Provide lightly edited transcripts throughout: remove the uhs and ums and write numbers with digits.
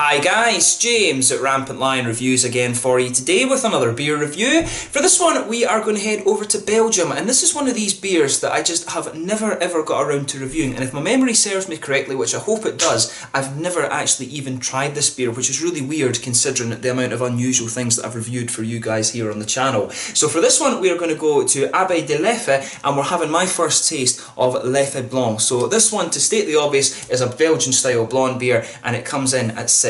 Hi guys, James at Rampant Lion Reviews again for you today with another beer review. For this one we are going to head over to Belgium, and this is one of these beers that I just have never ever got around to reviewing, and if my memory serves me correctly, which I hope it does, I've never actually even tried this beer, which is really weird considering the amount of unusual things that I've reviewed for you guys here on the channel. So for this one we are going to go to Abbé de Leffe, and we're having my first taste of Leffe Blanc. So this one, to state the obvious, is a Belgian style blonde beer, and it comes in at 6.6%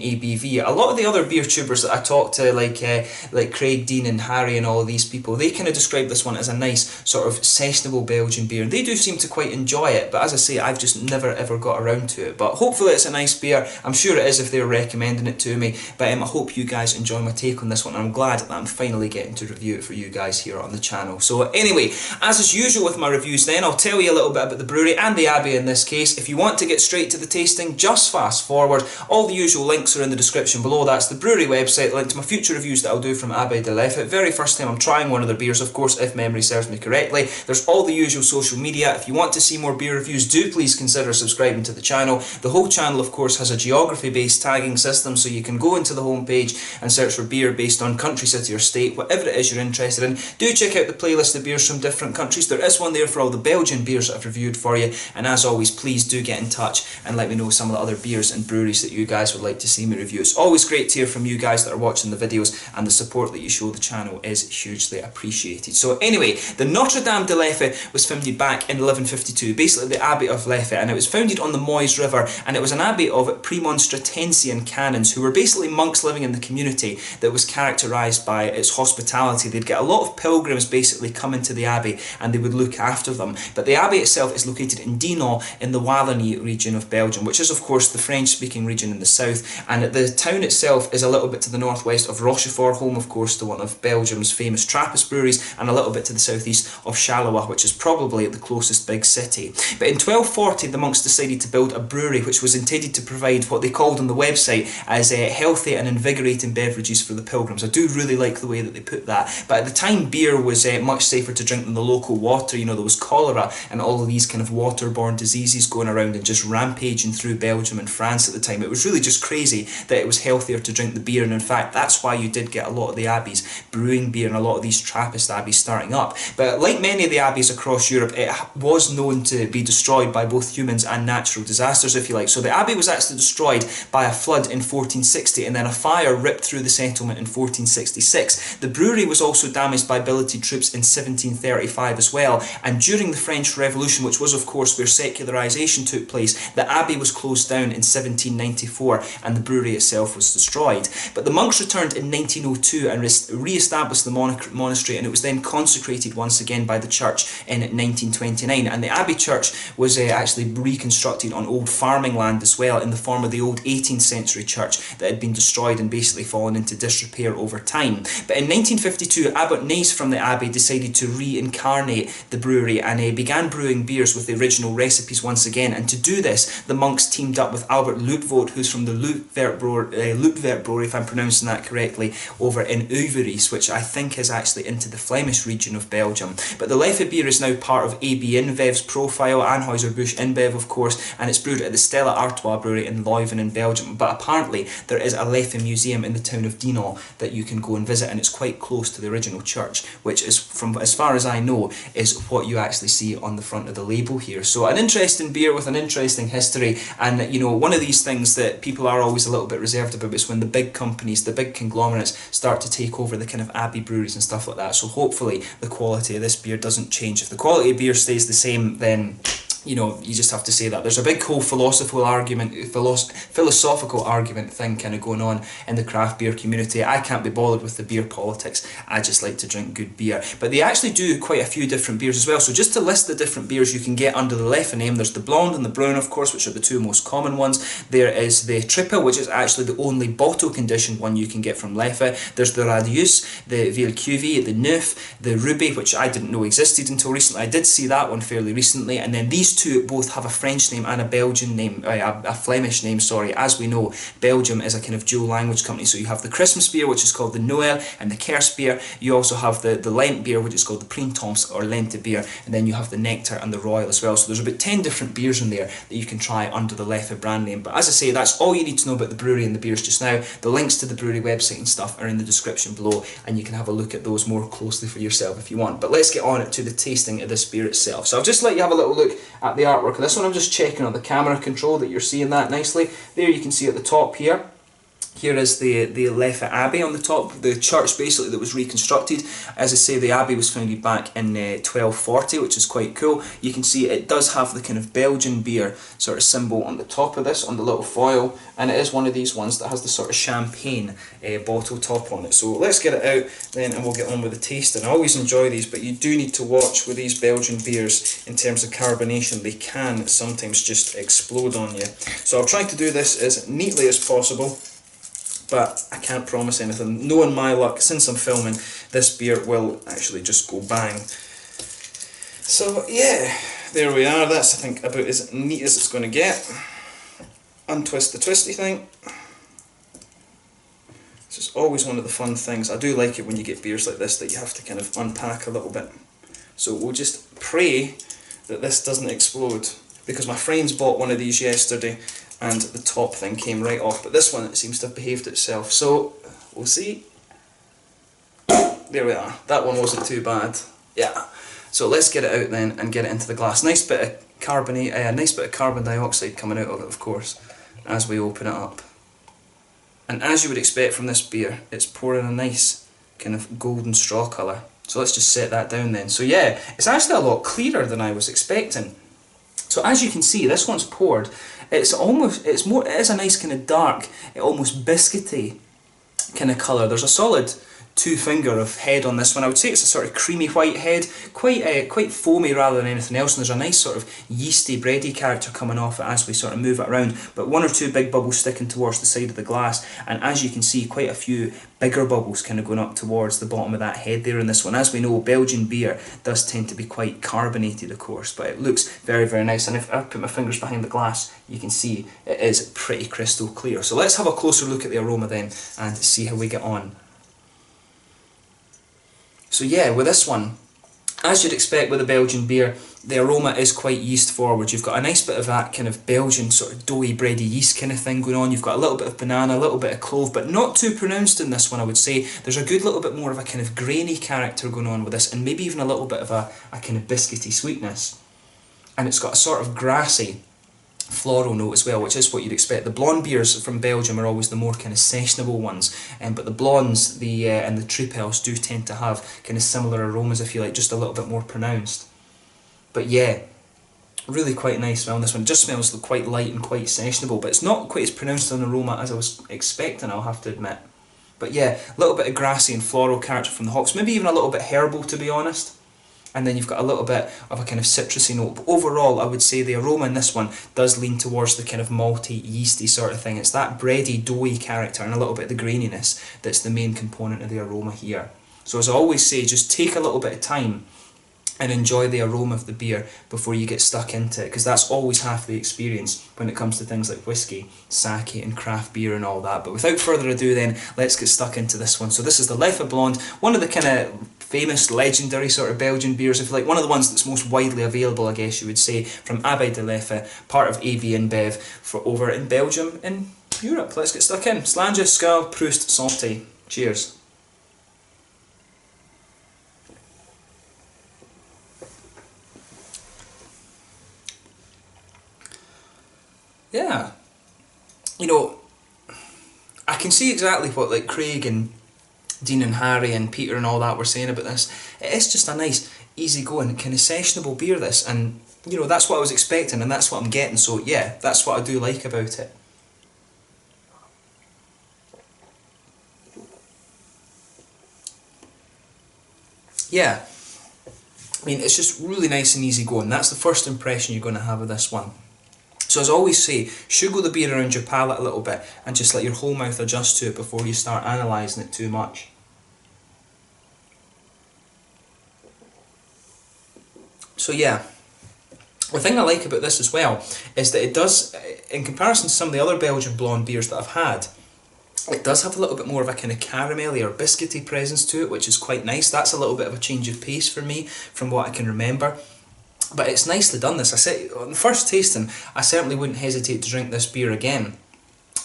ABV. A lot of the other beer tubers that I talk to, like Craig Dean and Harry and all of these people, they kind of describe this one as a nice sort of sessionable Belgian beer, and they do seem to quite enjoy it, but as I say, I've just never ever got around to it. But hopefully it's a nice beer. I'm sure it is if they're recommending it to me, but I hope you guys enjoy my take on this one, and I'm glad that I'm finally getting to review it for you guys here on the channel. So anyway, as is usual with my reviews then, I'll tell you a little bit about the brewery and the Abbey in this case. If you want to get straight to the tasting, just fast forward. All the usual links are in the description below. That's the brewery website, the link to my future reviews that I'll do from Abbé de Leffe. Very first time I'm trying one of their beers, of course, if memory serves me correctly. There's all the usual social media. If you want to see more beer reviews, do please consider subscribing to the channel. The whole channel, of course, has a geography-based tagging system, so you can go into the homepage and search for beer based on country, city or state, whatever it is you're interested in. Do check out the playlist of beers from different countries. There is one there for all the Belgian beers that I've reviewed for you, and as always, please do get in touch and let me know some of the other beers and breweries that you guys would like to see me review. It's always great to hear from you guys that are watching the videos, and the support that you show the channel is hugely appreciated. So anyway, the Notre Dame de Leffe was founded back in 1152, basically the Abbey of Leffe, and it was founded on the Moise River, and it was an abbey of Premonstratensian canons who were basically monks living in the community that was characterised by its hospitality. They'd get a lot of pilgrims basically come into the abbey, and they would look after them. But the abbey itself is located in Dinant in the Wallonie region of Belgium, which is of course the French-speaking region in the south, and the town itself is a little bit to the northwest of Rochefort, home of course to one of Belgium's famous Trappist breweries, and a little bit to the southeast of Charleroi, which is probably the closest big city. But in 1240 the monks decided to build a brewery which was intended to provide what they called on the website as healthy and invigorating beverages for the pilgrims. I do really like the way that they put that, but at the time beer was much safer to drink than the local water. You know, there was cholera and all of these kind of waterborne diseases going around and just rampaging through Belgium and France at the time. It was really just crazy that it was healthier to drink the beer, and in fact that's why you did get a lot of the abbeys brewing beer and a lot of these Trappist abbeys starting up. But like many of the abbeys across Europe, it was known to be destroyed by both humans and natural disasters, if you like. So the abbey was actually destroyed by a flood in 1460, and then a fire ripped through the settlement in 1466. The brewery was also damaged by billeted troops in 1735 as well, and during the French Revolution, which was of course where secularization took place, the abbey was closed down in 1794 and the brewery itself was destroyed. But the monks returned in 1902 and re-established the monastery, and it was then consecrated once again by the church in 1929, and the abbey church was actually reconstructed on old farming land as well, in the form of the old 18th century church that had been destroyed and basically fallen into disrepair over time. But in 1952 Abbot Nace from the abbey decided to reincarnate the brewery, and began brewing beers with the original recipes once again, and to do this the monks teamed up with Albert Luitvoet, who's from the Luitvoet Brewery, if I'm pronouncing that correctly, over in Uveries, which I think is actually into the Flemish region of Belgium. But the Leffe beer is now part of AB InBev's profile, Anheuser-Busch InBev of course, and it's brewed at the Stella Artois brewery in Leuven in Belgium. But apparently there is a Leffe museum in the town of Dinant that you can go and visit, and it's quite close to the original church, which is, from as far as I know, is what you actually see on the front of the label here. So an interesting beer with an interesting history, and you know, one of these things that people are always a little bit reserved about is when the big companies, the big conglomerates start to take over the kind of abbey breweries and stuff like that. So hopefully the quality of this beer doesn't change. If the quality of beer stays the same, then you know, you just have to say that. There's a big whole philosophical argument thing kind of going on in the craft beer community. I can't be bothered with the beer politics. I just like to drink good beer. But they actually do quite a few different beers as well. So just to list the different beers you can get under the Leffe name, there's the Blonde and the Brown, of course, which are the two most common ones. There is the Triple, which is actually the only bottle conditioned one you can get from Leffe. There's the Radius, the Vieille Cuvée, the Neuf, the Ruby, which I didn't know existed until recently. I did see that one fairly recently. And then these these two both have a French name and a Belgian name, a Flemish name, sorry. As we know, Belgium is a kind of dual language company, so you have the Christmas beer, which is called the Noël, and the Kerst beer. You also have the Lent beer, which is called the Printemps or Lente beer, and then you have the Nectar and the Royal as well. So there's about 10 different beers in there that you can try under the Leffe brand name. But as I say, that's all you need to know about the brewery and the beers just now. The links to the brewery website and stuff are in the description below, and you can have a look at those more closely for yourself if you want. But let's get on to the tasting of this beer itself. So I'll just let you have a little look at the artwork of this one. I'm just checking on the camera control that you're seeing that nicely. There you can see at the top here. Here is the Leffe Abbey on the top, the church basically that was reconstructed. As I say, the Abbey was founded back in 1240, which is quite cool. You can see it does have the kind of Belgian beer sort of symbol on the top of this, on the little foil, and it is one of these ones that has the sort of champagne bottle top on it. So let's get it out then and we'll get on with the tasting. I always enjoy these, but you do need to watch with these Belgian beers in terms of carbonation. They can sometimes just explode on you. So I'll try to do this as neatly as possible, but I can't promise anything. Knowing my luck, since I'm filming, this beer will actually just go bang. So yeah, there we are. That's, I think, about as neat as it's going to get. Untwist the twisty thing. This is always one of the fun things. I do like it when you get beers like this that you have to kind of unpack a little bit. So we'll just pray that this doesn't explode, because my friends bought one of these yesterday and the top thing came right off, but this one, it seems to have behaved itself, so we'll see. There we are. That one wasn't too bad. Yeah. So let's get it out then and get it into the glass. Nice bit of carbonate, nice bit of carbon dioxide coming out of it, of course, as we open it up. And as you would expect from this beer, it's pouring a nice kind of golden straw colour. So let's just set that down then. So yeah, it's actually a lot clearer than I was expecting. So as you can see, this one's poured. It is a nice kind of dark, almost biscuity kind of colour. There's a solid 2 finger of head on this one. I would say it's a sort of creamy white head, quite foamy rather than anything else, and there's a nice sort of yeasty, bready character coming off it as we sort of move it around, but 1 or 2 big bubbles sticking towards the side of the glass, and as you can see, quite a few bigger bubbles kind of going up towards the bottom of that head there in this one. As we know, Belgian beer does tend to be quite carbonated, of course, but it looks very, very nice, and if I put my fingers behind the glass, you can see it is pretty crystal clear. So let's have a closer look at the aroma then and see how we get on. So yeah, with this one, as you'd expect with a Belgian beer, the aroma is quite yeast forward. You've got a nice bit of that kind of Belgian sort of doughy, bready yeast kind of thing going on. You've got a little bit of banana, a little bit of clove, but not too pronounced in this one, I would say. There's a good little bit more of a kind of grainy character going on with this, and maybe even a little bit of a kind of biscuity sweetness. And it's got a sort of grassy floral note as well, which is what you'd expect. The blonde beers from Belgium are always the more kind of sessionable ones, but the blondes and the Tripels do tend to have kind of similar aromas, if you like, just a little bit more pronounced. But yeah, really quite nice smell. This one just smells quite light and quite sessionable, but it's not quite as pronounced an aroma as I was expecting, I'll have to admit. But yeah, a little bit of grassy and floral character from the hops, maybe even a little bit herbal, to be honest. And then you've got a little bit of a kind of citrusy note. But overall, I would say the aroma in this one does lean towards the kind of malty, yeasty sort of thing. It's that bready, doughy character and a little bit of the graininess that's the main component of the aroma here. So as I always say, just take a little bit of time and enjoy the aroma of the beer before you get stuck into it, because that's always half the experience when it comes to things like whiskey, sake and craft beer and all that. But without further ado then, let's get stuck into this one. So this is the Leffe Blonde, one of the kind of famous, legendary sort of Belgian beers, if you like, one of the ones that's most widely available, I guess you would say, from Abbey de Leffe, part of AB InBev, for over in Belgium in Europe. Let's get stuck in. Slange, Skull, Proust, Santé. Cheers. Yeah, you know, I can see exactly what like Craig and Dean and Harry and Peter and all that were saying about this. It is just a nice, easy-going, kind of sessionable beer, this, and you know, that's what I was expecting and that's what I'm getting, so yeah, that's what I do like about it. Yeah, I mean, it's just really nice and easy-going. That's the first impression you're going to have of this one. So as I always say, sugar the beer around your palate a little bit and just let your whole mouth adjust to it before you start analysing it too much. So yeah, The thing I like about this as well is that it does, in comparison to some of the other Belgian blonde beers that I've had, it does have a little bit more of a kind of caramelly or biscuity presence to it, which is quite nice. That's a little bit of a change of pace for me from what I can remember. But it's nicely done this. I said, on the first tasting, I certainly wouldn't hesitate to drink this beer again.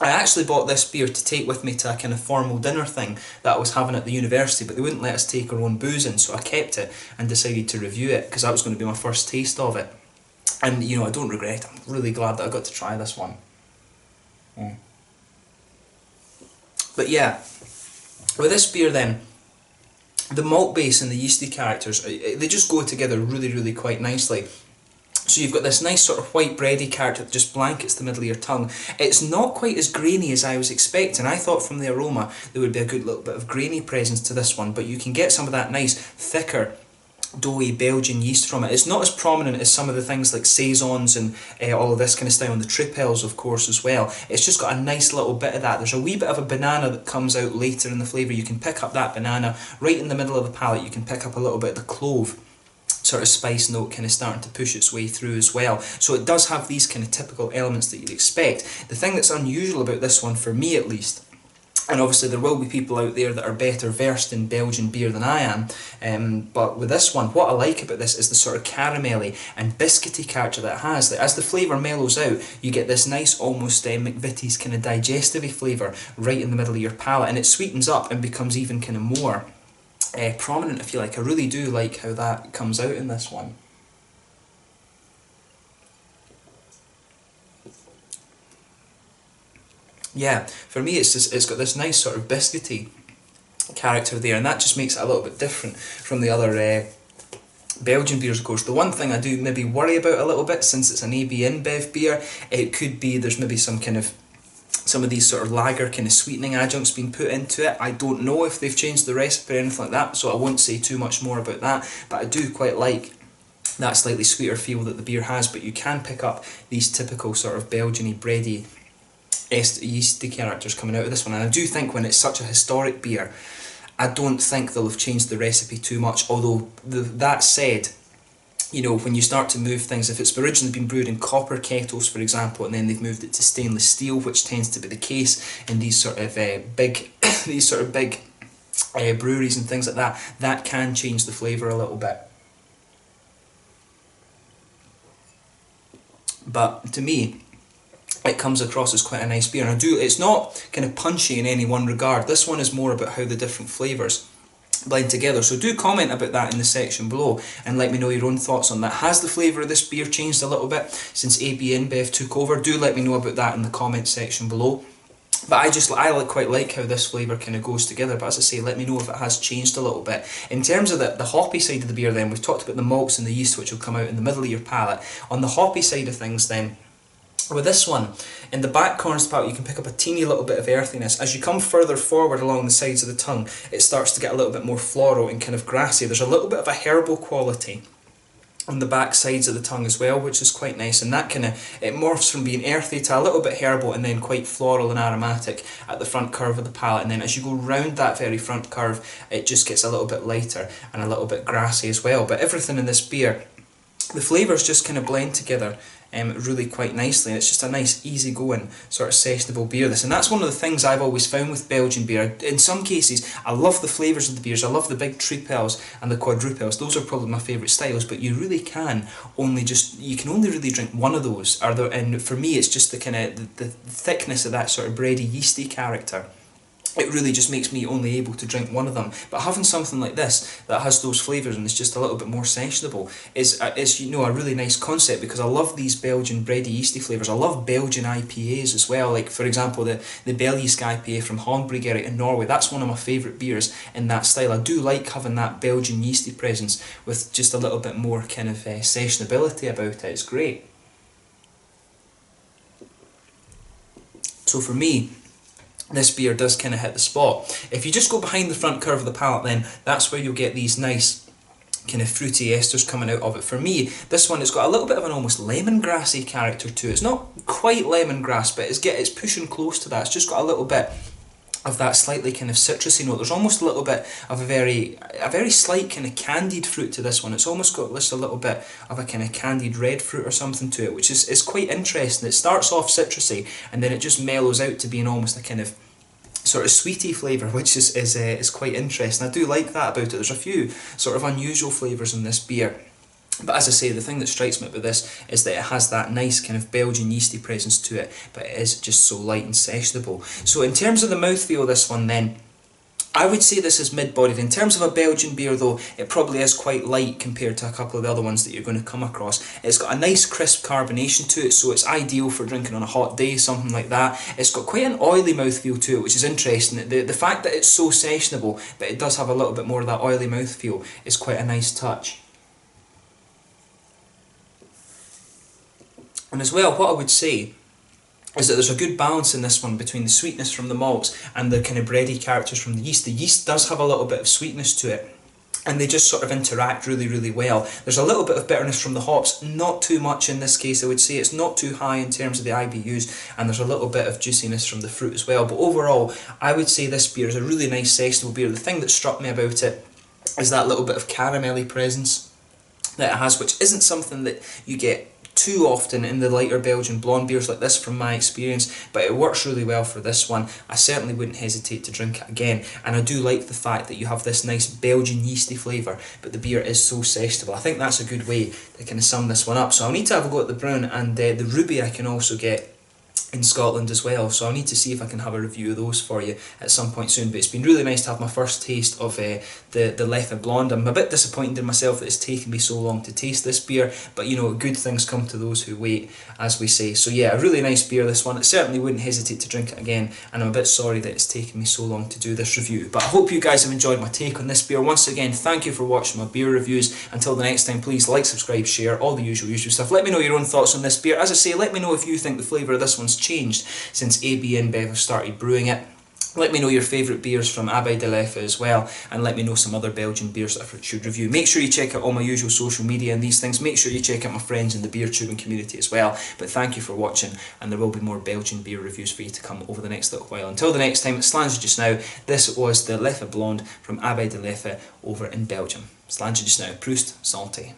I actually bought this beer to take with me to a kind of formal dinner thing that I was having at the university, but they wouldn't let us take our own booze in, so I kept it and decided to review it because that was going to be my first taste of it. And, you know, I don't regret it. I'm really glad that I got to try this one. But yeah, with this beer then, the malt base and the yeasty characters, they just go together really quite nicely. So you've got this nice sort of white bready character that just blankets the middle of your tongue. It's not quite as grainy as I was expecting. I thought from the aroma there would be a good little bit of grainy presence to this one, but you can get some of that nice, thicker, doughy Belgian yeast from it. It's not as prominent as some of the things like Saisons and all of this kind of style, and the Tripels of course as well. It's just got a nice little bit of that. There's a wee bit of a banana that comes out later in the flavour. You can pick up that banana right in the middle of the palate. You can pick up a little bit of the clove sort of spice note kind of starting to push its way through as well. So it does have these kind of typical elements that you'd expect. The thing that's unusual about this one, for me at least, and obviously there will be people out there that are better versed in Belgian beer than I am, but with this one, what I like about this is the sort of caramelly and biscuity character that it has. That as the flavour mellows out, you get this nice almost McVitie's kind of digestive-y flavour right in the middle of your palate, and it sweetens up and becomes even kind of more prominent, if you like. I really do like how that comes out in this one. Yeah, for me it's got this nice sort of biscuity character there, and that just makes it a little bit different from the other Belgian beers, of course. The one thing I do maybe worry about a little bit, since it's an AB InBev beer, it could be there's maybe some of these sort of lager kind of sweetening adjuncts being put into it. I don't know if they've changed the recipe or anything like that, so I won't say too much more about that, but I do quite like that slightly sweeter feel that the beer has. But you can pick up these typical sort of Belgian-y, bready, yeasty characters coming out of this one, and I do think when it's such a historic beer, I don't think they'll have changed the recipe too much, although that said, you know, when you start to move things, if it's originally been brewed in copper kettles, for example, and then they've moved it to stainless steel, which tends to be the case in these sort of big breweries and things like that, that can change the flavour a little bit. But to me, it comes across as quite a nice beer, and it's not kind of punchy in any one regard. This one is more about how the different flavours blend together. So do comment about that in the section below and let me know your own thoughts on that. Has the flavour of this beer changed a little bit since AB InBev took over? Do let me know about that in the comment section below. But I quite like how this flavour kind of goes together, but as I say, let me know if it has changed a little bit. In terms of the hoppy side of the beer then, we've talked about the malts and the yeast, which will come out in the middle of your palate. On the hoppy side of things then, with this one, in the back corners of the palate you can pick up a teeny little bit of earthiness. As you come further forward along the sides of the tongue, it starts to get a little bit more floral and kind of grassy. There's a little bit of a herbal quality on the back sides of the tongue as well, which is quite nice, and that it morphs from being earthy to a little bit herbal and then quite floral and aromatic at the front curve of the palate, and then as you go round that very front curve it just gets a little bit lighter and a little bit grassy as well. But everything in this beer, the flavours just kind of blend together really quite nicely, and it's just a nice easy-going sort of sessionable beer this, and that's one of the things I've always found with Belgian beer. In some cases I love the flavours of the beers, I love the big tripels and the quadrupels, those are probably my favourite styles, but you really can only really drink one of those, and for me it's just the kind of the thickness of that sort of bready yeasty character. It really just makes me only able to drink one of them. But having something like this that has those flavours and is just a little bit more sessionable is you know, a really nice concept, because I love these Belgian bready yeasty flavours. I love Belgian IPAs as well, like for example the Belgisk IPA from Håndbryggeri in Norway. That's one of my favourite beers in that style. I do like having that Belgian yeasty presence with just a little bit more kind of sessionability about it. It's great. So for me, this beer does kind of hit the spot. If you just go behind the front curve of the palate then, that's where you'll get these nice kind of fruity esters coming out of it. For me, this one has got a little bit of an almost lemongrassy character to it. It's not quite lemongrass, but it's pushing close to that. It's just got a little bit of that slightly kind of citrusy note. There's almost a little bit of a very slight kind of candied fruit to this one. It's almost got just a little bit of a kind of candied red fruit or something to it, which is quite interesting. It starts off citrusy and then it just mellows out to being almost a kind of sort of sweety flavour, which is quite interesting. I do like that about it. There's a few sort of unusual flavours in this beer. But as I say, the thing that strikes me about this is that it has that nice kind of Belgian yeasty presence to it, but it is just so light and sessionable. So in terms of the mouthfeel of this one then, I would say this is mid-bodied. In terms of a Belgian beer though, it probably is quite light compared to a couple of the other ones that you're going to come across. It's got a nice crisp carbonation to it, so it's ideal for drinking on a hot day, something like that. It's got quite an oily mouthfeel to it, which is interesting. The fact that it's so sessionable, but it does have a little bit more of that oily mouthfeel, is quite a nice touch. And as well, what I would say is that there's a good balance in this one between the sweetness from the malts and the kind of bready characters from the yeast. The yeast does have a little bit of sweetness to it, and they just sort of interact really, really well. There's a little bit of bitterness from the hops, not too much in this case. I would say it's not too high in terms of the IBUs, and there's a little bit of juiciness from the fruit as well. But overall, I would say this beer is a really nice sessionable beer. The thing that struck me about it is that little bit of caramelly presence that it has, which isn't something that you get too often in the lighter Belgian blonde beers like this from my experience, but it works really well for this one. I certainly wouldn't hesitate to drink it again, and I do like the fact that you have this nice Belgian yeasty flavour, but the beer is so sessionable. I think that's a good way to kind of sum this one up. So I'll need to have a go at the brown, and the ruby I can also get in Scotland as well, so I'll need to see if I can have a review of those for you at some point soon. But it's been really nice to have my first taste of the Leffe Blonde. I'm a bit disappointed in myself that it's taken me so long to taste this beer, but you know, good things come to those who wait, as we say. So yeah, a really nice beer, this one. I certainly wouldn't hesitate to drink it again, and I'm a bit sorry that it's taken me so long to do this review. But I hope you guys have enjoyed my take on this beer. Once again, thank you for watching my beer reviews. Until the next time, please like, subscribe, share, all the usual stuff. Let me know your own thoughts on this beer. As I say, let me know if you think the flavour of this one's changed since AB InBev have started brewing it. Let me know your favourite beers from Abeille de Leffe as well, and let me know some other Belgian beers that I should review. Make sure you check out all my usual social media and these things. Make sure you check out my friends in the beer tubing community as well. But thank you for watching, and there will be more Belgian beer reviews for you to come over the next little while. Until the next time, it's Sláinte just now. This was the Leffe Blonde from Abeille de Leffe over in Belgium. Sláinte just now. Prost, santé.